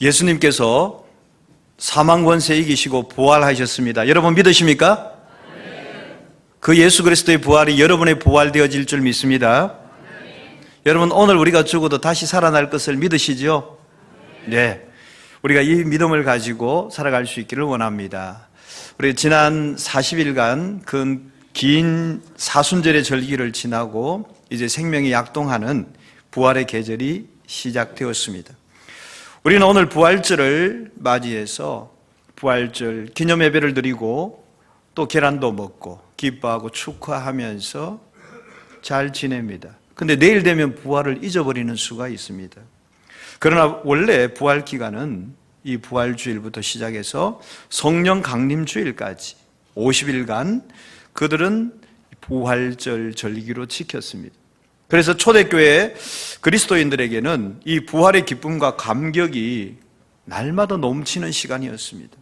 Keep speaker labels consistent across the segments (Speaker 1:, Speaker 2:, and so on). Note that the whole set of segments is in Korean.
Speaker 1: 예수님께서 사망 권세 이기시고 부활하셨습니다. 여러분 믿으십니까? 그 예수 그리스도의 부활이 여러분의 부활되어질 줄 믿습니다. 여러분 오늘 우리가 죽어도 다시 살아날 것을 믿으시죠? 네, 우리가 이 믿음을 가지고 살아갈 수 있기를 원합니다. 우리 지난 40일간 그 긴 사순절의 절기를 지나고 이제 생명이 약동하는 부활의 계절이 시작되었습니다. 우리는 오늘 부활절을 맞이해서 부활절 기념 예배를 드리고 또 계란도 먹고 기뻐하고 축하하면서 잘 지냅니다. 근데 내일 되면 부활을 잊어버리는 수가 있습니다. 그러나 원래 부활 기간은 이 부활주일부터 시작해서 성령 강림주일까지 50일간 그들은 부활절 절기로 지켰습니다. 그래서 초대교회 그리스도인들에게는 이 부활의 기쁨과 감격이 날마다 넘치는 시간이었습니다.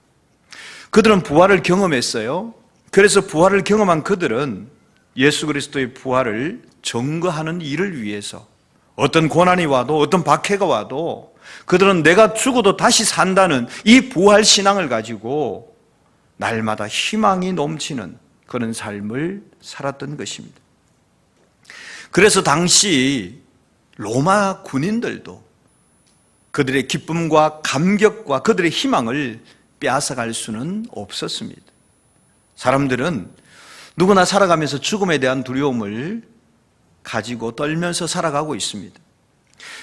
Speaker 1: 그들은 부활을 경험했어요. 그래서 부활을 경험한 그들은 예수 그리스도의 부활을 증거하는 일을 위해서 어떤 고난이 와도 어떤 박해가 와도 그들은 내가 죽어도 다시 산다는 이 부활 신앙을 가지고 날마다 희망이 넘치는 그런 삶을 살았던 것입니다. 그래서 당시 로마 군인들도 그들의 기쁨과 감격과 그들의 희망을 빼앗아갈 수는 없었습니다. 사람들은 누구나 살아가면서 죽음에 대한 두려움을 가지고 떨면서 살아가고 있습니다.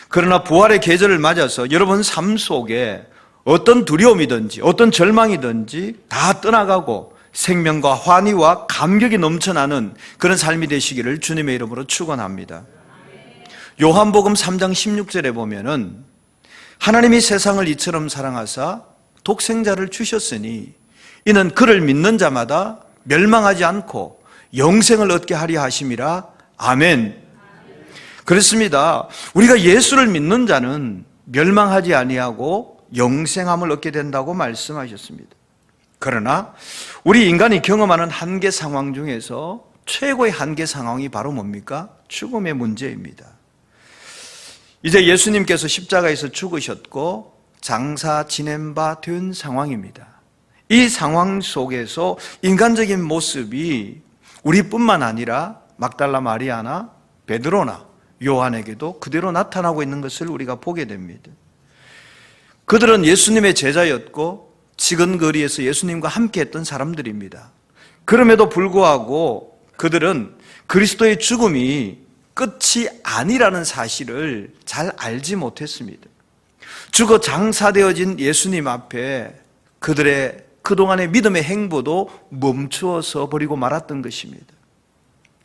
Speaker 1: 그러나 부활의 계절을 맞아서 여러분 삶 속에 어떤 두려움이든지 어떤 절망이든지 다 떠나가고 생명과 환희와 감격이 넘쳐나는 그런 삶이 되시기를 주님의 이름으로 축원합니다. 요한복음 3장 16절에 보면은 하나님이 세상을 이처럼 사랑하사 독생자를 주셨으니 이는 그를 믿는 자마다 멸망하지 않고 영생을 얻게 하려 하심이라. 아멘. 그렇습니다. 우리가 예수를 믿는 자는 멸망하지 아니하고 영생함을 얻게 된다고 말씀하셨습니다. 그러나 우리 인간이 경험하는 한계 상황 중에서 최고의 한계 상황이 바로 뭡니까? 죽음의 문제입니다. 이제 예수님께서 십자가에서 죽으셨고 장사 지낸 바 된 상황입니다. 이 상황 속에서 인간적인 모습이 우리뿐만 아니라 막달라 마리아나 베드로나 요한에게도 그대로 나타나고 있는 것을 우리가 보게 됩니다. 그들은 예수님의 제자였고 지근거리에서 예수님과 함께 했던 사람들입니다. 그럼에도 불구하고 그들은 그리스도의 죽음이 끝이 아니라는 사실을 잘 알지 못했습니다. 죽어 장사되어진 예수님 앞에 그들의 그동안의 믿음의 행보도 멈추어서 버리고 말았던 것입니다.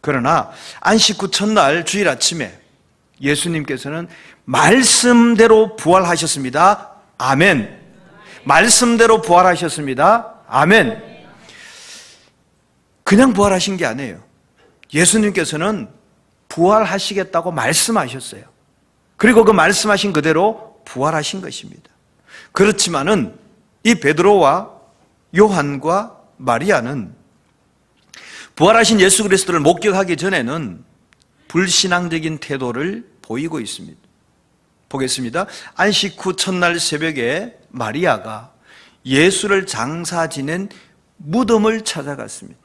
Speaker 1: 그러나 안식 후 첫날 주일 아침에 예수님께서는 말씀대로 부활하셨습니다. 아멘. 말씀대로 부활하셨습니다. 아멘. 그냥 부활하신 게 아니에요. 예수님께서는 부활하시겠다고 말씀하셨어요. 그리고 그 말씀하신 그대로 부활하신 것입니다. 그렇지만은 이 베드로와 요한과 마리아는 부활하신 예수 그리스도를 목격하기 전에는 불신앙적인 태도를 보이고 있습니다. 보겠습니다. 안식 후 첫날 새벽에 마리아가 예수를 장사 지낸 무덤을 찾아갔습니다.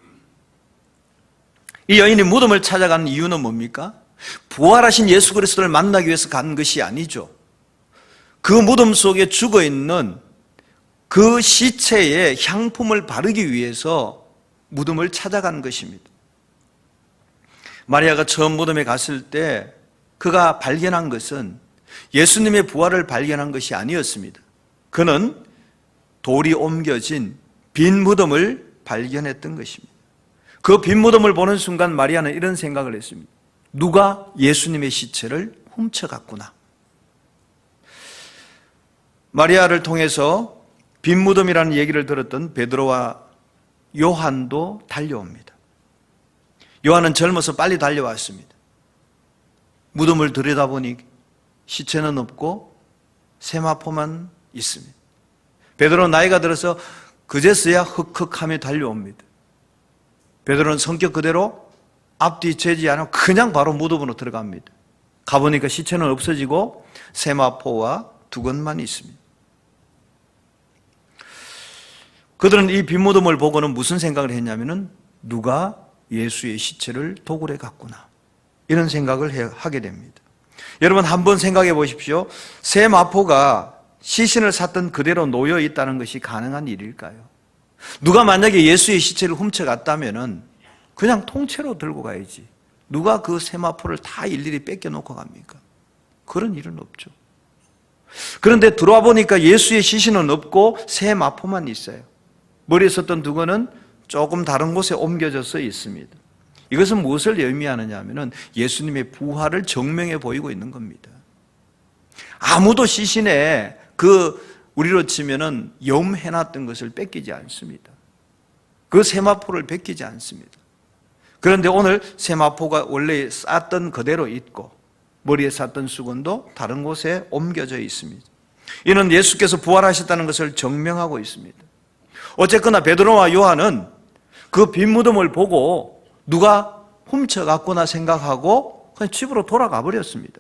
Speaker 1: 이 여인이 무덤을 찾아간 이유는 뭡니까? 부활하신 예수 그리스도를 만나기 위해서 간 것이 아니죠. 그 무덤 속에 죽어있는 그 시체에 향품을 바르기 위해서 무덤을 찾아간 것입니다. 마리아가 처음 무덤에 갔을 때 그가 발견한 것은 예수님의 부활을 발견한 것이 아니었습니다. 그는 돌이 옮겨진 빈 무덤을 발견했던 것입니다. 그 빈 무덤을 보는 순간 마리아는 이런 생각을 했습니다. 누가 예수님의 시체를 훔쳐갔구나. 마리아를 통해서 빈 무덤이라는 얘기를 들었던 베드로와 요한도 달려옵니다. 요한은 젊어서 빨리 달려왔습니다. 무덤을 들여다보니 시체는 없고 세마포만 있습니다. 베드로는 나이가 들어서 그제서야 흑흑하며 달려옵니다. 베드로는 성격 그대로 앞뒤 재지 않고 그냥 바로 무덤으로 들어갑니다. 가보니까 시체는 없어지고 세마포와 두건만 있습니다. 그들은 이 빈 무덤을 보고는 무슨 생각을 했냐면은 누가 예수의 시체를 도굴해 갔구나, 이런 생각을 하게 됩니다. 여러분 한번 생각해 보십시오. 새 마포가 시신을 샀던 그대로 놓여 있다는 것이 가능한 일일까요? 누가 만약에 예수의 시체를 훔쳐갔다면은 그냥 통째로 들고 가야지, 누가 그 새 마포를 다 일일이 뺏겨놓고 갑니까? 그런 일은 없죠. 그런데 들어와 보니까 예수의 시신은 없고 새 마포만 있어요. 머리에 썼던 두건은 조금 다른 곳에 옮겨져서 있습니다. 이것은 무엇을 의미하느냐 하면은 예수님의 부활을 증명해 보이고 있는 겁니다. 아무도 시신에 우리로 치면은 염해놨던 것을 뺏기지 않습니다. 그 세마포를 뺏기지 않습니다. 그런데 오늘 세마포가 원래 쌌던 그대로 있고 머리에 쌌던 수건도 다른 곳에 옮겨져 있습니다. 이는 예수께서 부활하셨다는 것을 증명하고 있습니다. 어쨌거나 베드로와 요한은 그 빈 무덤을 보고 누가 훔쳐갔구나 생각하고 그냥 집으로 돌아가 버렸습니다.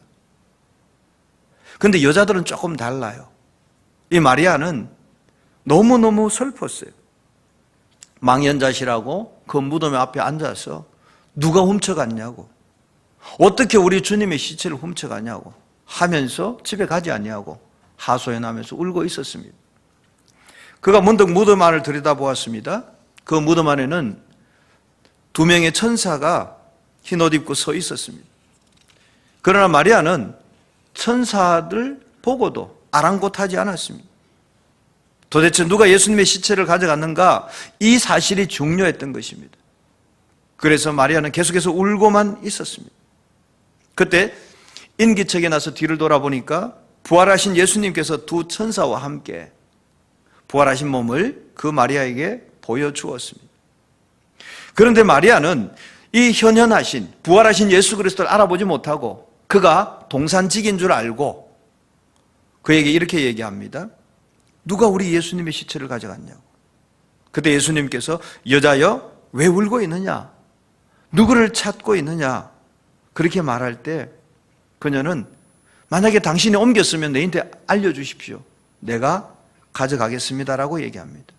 Speaker 1: 그런데 여자들은 조금 달라요. 이 마리아는 너무너무 슬펐어요. 망연자실하고 그 무덤 앞에 앉아서 누가 훔쳐갔냐고, 어떻게 우리 주님의 시체를 훔쳐가냐고 하면서 집에 가지 않냐고 하소연하면서 울고 있었습니다. 그가 문득 무덤 안을 들여다보았습니다. 그 무덤 안에는 2명의 천사가 흰옷 입고 서 있었습니다. 그러나 마리아는 천사들 보고도 아랑곳하지 않았습니다. 도대체 누가 예수님의 시체를 가져갔는가, 이 사실이 중요했던 것입니다. 그래서 마리아는 계속해서 울고만 있었습니다. 그때 인기척에 나서 뒤를 돌아보니까 부활하신 예수님께서 2 천사와 함께 부활하신 몸을 그 마리아에게 보여주었습니다. 그런데 마리아는 이 현현하신 부활하신 예수 그리스도를 알아보지 못하고 그가 동산직인 줄 알고 그에게 이렇게 얘기합니다. 누가 우리 예수님의 시체를 가져갔냐고. 그때 예수님께서 여자여 왜 울고 있느냐, 누구를 찾고 있느냐, 그렇게 말할 때 그녀는 만약에 당신이 옮겼으면 내한테 알려주십시오, 내가 가져가겠습니다라고 얘기합니다.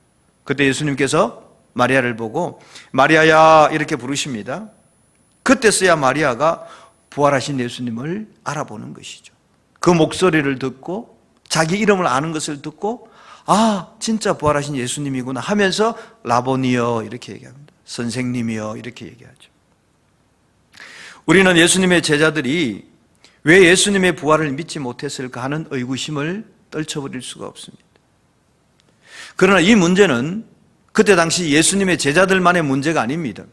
Speaker 1: 그때 예수님께서 마리아를 보고 마리아야 이렇게 부르십니다. 그때서야 마리아가 부활하신 예수님을 알아보는 것이죠. 그 목소리를 듣고 자기 이름을 아는 것을 듣고 아 진짜 부활하신 예수님이구나 하면서 라보니여 이렇게 얘기합니다. 선생님이여 이렇게 얘기하죠. 우리는 예수님의 제자들이 왜 예수님의 부활을 믿지 못했을까 하는 의구심을 떨쳐버릴 수가 없습니다. 그러나 이 문제는 그때 당시 예수님의 제자들만의 문제가 아닙니다.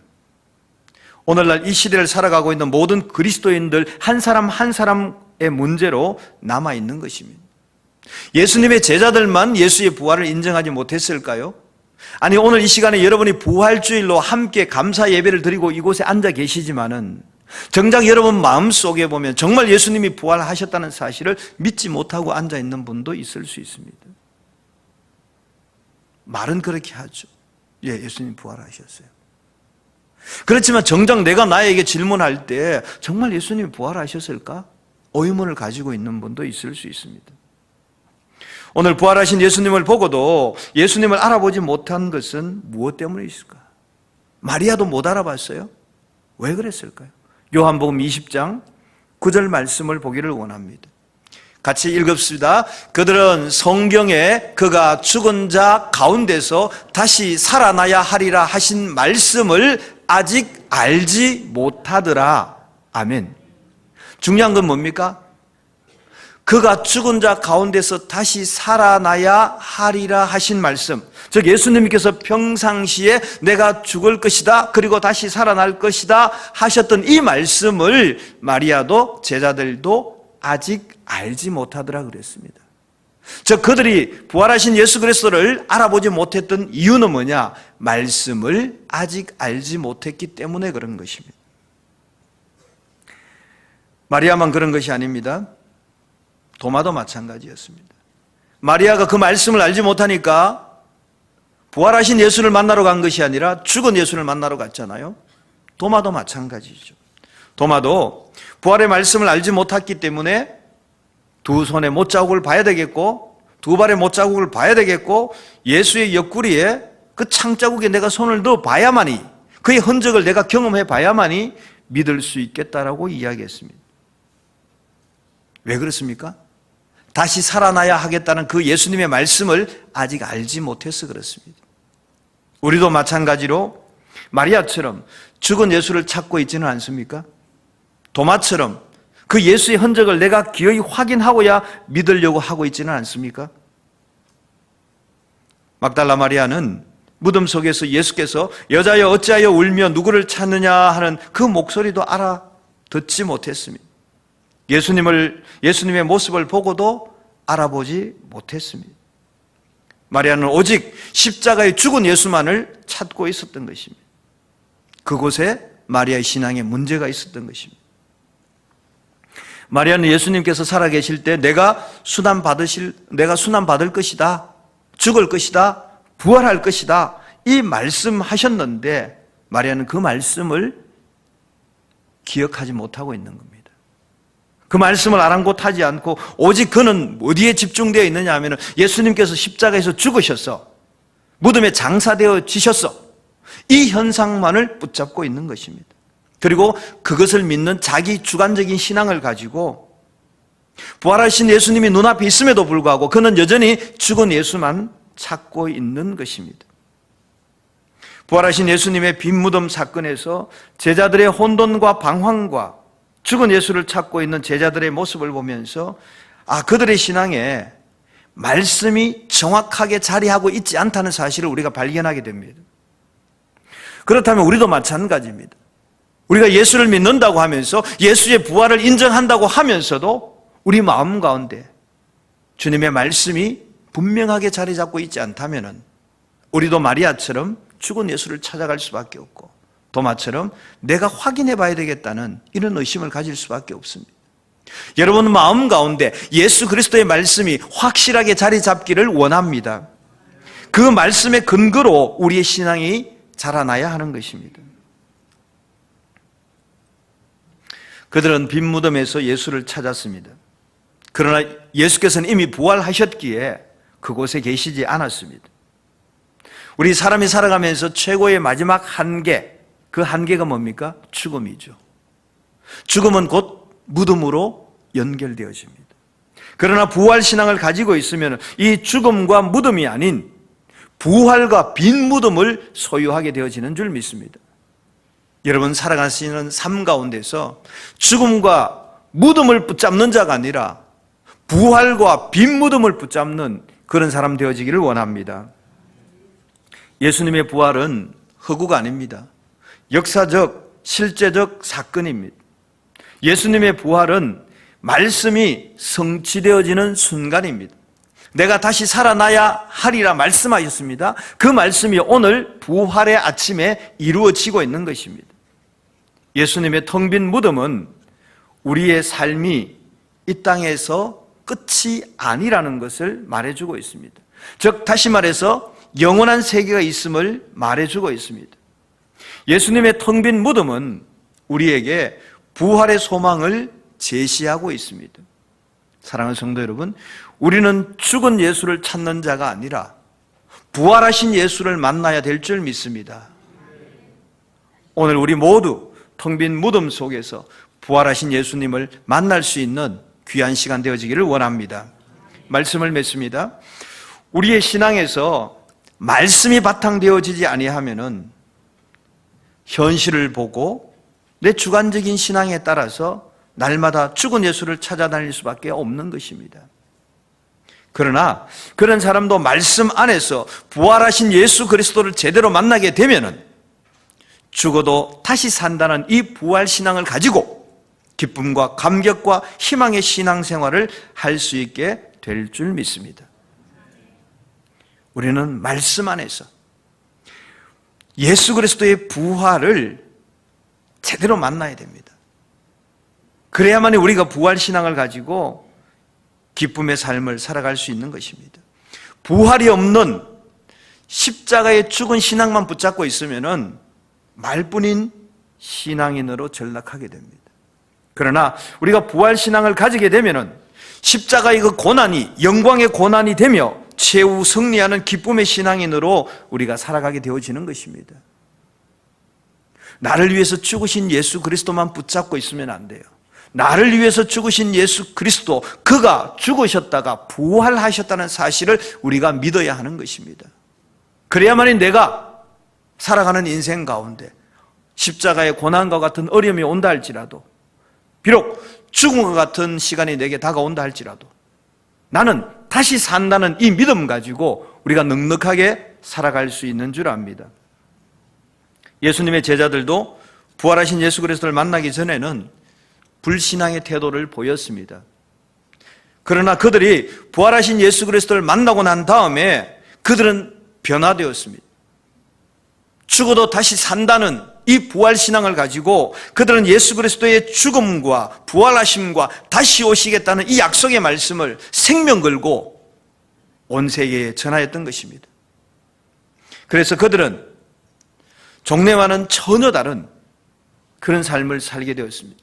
Speaker 1: 오늘날 이 시대를 살아가고 있는 모든 그리스도인들 한 사람 한 사람의 문제로 남아있는 것입니다. 예수님의 제자들만 예수의 부활을 인정하지 못했을까요? 아니 오늘 이 시간에 여러분이 부활주일로 함께 감사 예배를 드리고 이곳에 앉아 계시지만은 정작 여러분 마음속에 보면 정말 예수님이 부활하셨다는 사실을 믿지 못하고 앉아있는 분도 있을 수 있습니다. 말은 그렇게 하죠. 예, 예수님 부활하셨어요. 그렇지만 정작 내가 나에게 질문할 때 정말 예수님이 부활하셨을까? 의문을 가지고 있는 분도 있을 수 있습니다. 오늘 부활하신 예수님을 보고도 예수님을 알아보지 못한 것은 무엇 때문에 있을까? 마리아도 못 알아봤어요. 왜 그랬을까요? 요한복음 20장 9절 말씀을 보기를 원합니다. 같이 읽읍시다. 그들은 성경에 그가 죽은 자 가운데서 다시 살아나야 하리라 하신 말씀을 아직 알지 못하더라. 아멘. 중요한 건 뭡니까? 그가 죽은 자 가운데서 다시 살아나야 하리라 하신 말씀, 즉 예수님께서 평상시에 내가 죽을 것이다 그리고 다시 살아날 것이다 하셨던 이 말씀을 마리아도 제자들도 아직 알지 못하더라 그랬습니다. 즉 그들이 부활하신 예수 그리스도를 알아보지 못했던 이유는 뭐냐? 말씀을 아직 알지 못했기 때문에 그런 것입니다. 마리아만 그런 것이 아닙니다. 도마도 마찬가지였습니다. 마리아가 그 말씀을 알지 못하니까 부활하신 예수를 만나러 간 것이 아니라 죽은 예수를 만나러 갔잖아요. 도마도 마찬가지죠. 도마도 부활의 말씀을 알지 못했기 때문에 두 손에 못자국을 봐야 되겠고 두 발의 못자국을 봐야 되겠고 예수의 옆구리에 그 창자국에 내가 손을 넣어 봐야만이, 그의 흔적을 내가 경험해 봐야만이 믿을 수 있겠다라고 이야기했습니다. 왜 그렇습니까? 다시 살아나야 하겠다는 그 예수님의 말씀을 아직 알지 못해서 그렇습니다. 우리도 마찬가지로 마리아처럼 죽은 예수를 찾고 있지는 않습니까? 도마처럼 그 예수의 흔적을 내가 기어이 확인하고야 믿으려고 하고 있지는 않습니까? 막달라 마리아는 무덤 속에서 예수께서 여자여 어찌하여 울며 누구를 찾느냐 하는 그 목소리도 알아듣지 못했습니다. 예수님의 모습을 보고도 알아보지 못했습니다. 마리아는 오직 십자가에 죽은 예수만을 찾고 있었던 것입니다. 그곳에 마리아의 신앙에 문제가 있었던 것입니다. 마리아는 예수님께서 살아계실 때 내가 순환 받을 것이다, 죽을 것이다, 부활할 것이다, 이 말씀하셨는데 마리아는 그 말씀을 기억하지 못하고 있는 겁니다. 그 말씀을 아랑곳하지 않고 오직 그는 어디에 집중되어 있느냐 하면 예수님께서 십자가에서 죽으셔서 무덤에 장사되어 지셨어, 이 현상만을 붙잡고 있는 것입니다. 그리고 그것을 믿는 자기 주관적인 신앙을 가지고 부활하신 예수님이 눈앞에 있음에도 불구하고 그는 여전히 죽은 예수만 찾고 있는 것입니다. 부활하신 예수님의 빈 무덤 사건에서 제자들의 혼돈과 방황과 죽은 예수를 찾고 있는 제자들의 모습을 보면서 그들의 신앙에 말씀이 정확하게 자리하고 있지 않다는 사실을 우리가 발견하게 됩니다. 그렇다면 우리도 마찬가지입니다. 우리가 예수를 믿는다고 하면서 예수의 부활을 인정한다고 하면서도 우리 마음 가운데 주님의 말씀이 분명하게 자리 잡고 있지 않다면 우리도 마리아처럼 죽은 예수를 찾아갈 수밖에 없고 도마처럼 내가 확인해 봐야 되겠다는 이런 의심을 가질 수밖에 없습니다. 여러분 마음 가운데 예수 그리스도의 말씀이 확실하게 자리 잡기를 원합니다. 그 말씀의 근거로 우리의 신앙이 자라나야 하는 것입니다. 그들은 빈 무덤에서 예수를 찾았습니다. 그러나 예수께서는 이미 부활하셨기에 그곳에 계시지 않았습니다. 우리 사람이 살아가면서 최고의 마지막 한계, 그 한계가 뭡니까? 죽음이죠. 죽음은 곧 무덤으로 연결되어집니다. 그러나 부활신앙을 가지고 있으면 이 죽음과 무덤이 아닌 부활과 빈 무덤을 소유하게 되어지는 줄 믿습니다. 여러분 살아가시는 삶 가운데서 죽음과 무덤을 붙잡는 자가 아니라 부활과 빈 무덤을 붙잡는 그런 사람 되어지기를 원합니다. 예수님의 부활은 허구가 아닙니다. 역사적, 실제적 사건입니다. 예수님의 부활은 말씀이 성취되어지는 순간입니다. 내가 다시 살아나야 하리라 말씀하셨습니다. 그 말씀이 오늘 부활의 아침에 이루어지고 있는 것입니다. 예수님의 텅 빈 무덤은 우리의 삶이 이 땅에서 끝이 아니라는 것을 말해주고 있습니다. 즉 다시 말해서 영원한 세계가 있음을 말해주고 있습니다. 예수님의 텅 빈 무덤은 우리에게 부활의 소망을 제시하고 있습니다. 사랑하는 성도 여러분, 우리는 죽은 예수를 찾는 자가 아니라 부활하신 예수를 만나야 될 줄 믿습니다. 오늘 우리 모두 텅 빈 무덤 속에서 부활하신 예수님을 만날 수 있는 귀한 시간 되어지기를 원합니다. 말씀을 맺습니다. 우리의 신앙에서 말씀이 바탕되어지지 아니하면은 현실을 보고 내 주관적인 신앙에 따라서 날마다 죽은 예수를 찾아다닐 수밖에 없는 것입니다. 그러나 그런 사람도 말씀 안에서 부활하신 예수 그리스도를 제대로 만나게 되면은 죽어도 다시 산다는 이 부활 신앙을 가지고 기쁨과 감격과 희망의 신앙생활을 할 수 있게 될 줄 믿습니다. 우리는 말씀 안에서 예수 그리스도의 부활을 제대로 만나야 됩니다. 그래야만 우리가 부활 신앙을 가지고 기쁨의 삶을 살아갈 수 있는 것입니다. 부활이 없는 십자가에 죽은 신앙만 붙잡고 있으면은 말뿐인 신앙인으로 전락하게 됩니다. 그러나 우리가 부활 신앙을 가지게 되면은 십자가의 그 고난이 영광의 고난이 되며 최후 승리하는 기쁨의 신앙인으로 우리가 살아가게 되어지는 것입니다. 나를 위해서 죽으신 예수 그리스도만 붙잡고 있으면 안 돼요. 나를 위해서 죽으신 예수 그리스도, 그가 죽으셨다가 부활하셨다는 사실을 우리가 믿어야 하는 것입니다. 그래야만이 내가 살아가는 인생 가운데 십자가의 고난과 같은 어려움이 온다 할지라도, 비록 죽음과 같은 시간이 내게 다가온다 할지라도 나는 다시 산다는 이 믿음 가지고 우리가 넉넉하게 살아갈 수 있는 줄 압니다. 예수님의 제자들도 부활하신 예수 그리스도를 만나기 전에는 불신앙의 태도를 보였습니다. 그러나 그들이 부활하신 예수 그리스도를 만나고 난 다음에 그들은 변화되었습니다. 죽어도 다시 산다는 이 부활신앙을 가지고 그들은 예수 그리스도의 죽음과 부활하심과 다시 오시겠다는 이 약속의 말씀을 생명 걸고 온 세계에 전하였던 것입니다. 그래서 그들은 종래와는 전혀 다른 그런 삶을 살게 되었습니다.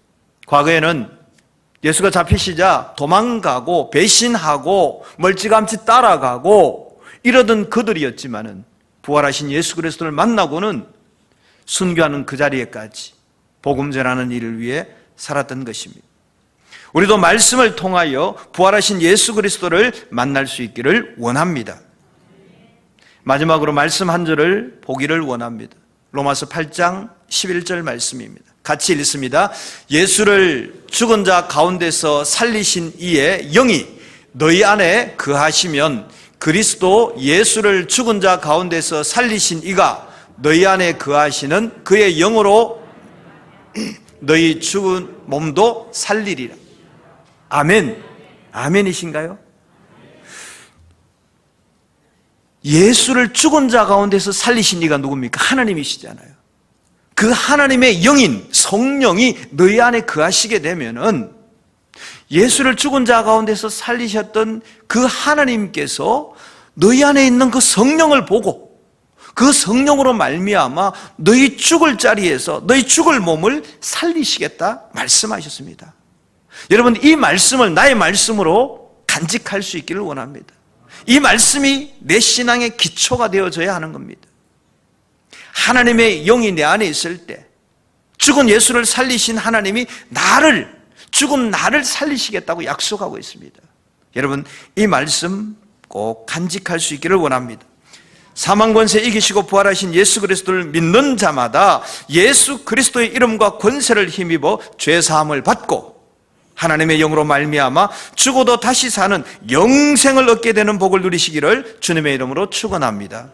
Speaker 1: 과거에는 예수가 잡히시자 도망가고 배신하고 멀찌감치 따라가고 이러던 그들이었지만은 부활하신 예수 그리스도를 만나고는 순교하는 그 자리에까지 복음 전하는 일을 위해 살았던 것입니다. 우리도 말씀을 통하여 부활하신 예수 그리스도를 만날 수 있기를 원합니다. 마지막으로 말씀 한 절을 보기를 원합니다. 로마서 8장 11절 말씀입니다. 같이 읽습니다. 예수를 죽은 자 가운데서 살리신 이의 영이 너희 안에 거하시면 그리스도 예수를 죽은 자 가운데서 살리신 이가 너희 안에 거하시는 그의 영으로 너희 죽은 몸도 살리리라. 아멘. 아멘이신가요? 예수를 죽은 자 가운데서 살리신 이가 누굽니까? 하나님이시잖아요. 그 하나님의 영인 성령이 너희 안에 거하시게 되면은 예수를 죽은 자 가운데서 살리셨던 그 하나님께서 너희 안에 있는 그 성령을 보고 그 성령으로 말미암아 너희 죽을 자리에서 너희 죽을 몸을 살리시겠다 말씀하셨습니다. 여러분, 이 말씀을 나의 말씀으로 간직할 수 있기를 원합니다. 이 말씀이 내 신앙의 기초가 되어져야 하는 겁니다. 하나님의 영이 내 안에 있을 때 죽은 예수를 살리신 하나님이 죽은 나를 살리시겠다고 약속하고 있습니다. 여러분, 이 말씀 꼭 간직할 수 있기를 원합니다. 사망 권세 이기시고 부활하신 예수 그리스도를 믿는 자마다 예수 그리스도의 이름과 권세를 힘입어 죄 사함을 받고 하나님의 영으로 말미암아 죽어도 다시 사는 영생을 얻게 되는 복을 누리시기를 주님의 이름으로 축원합니다.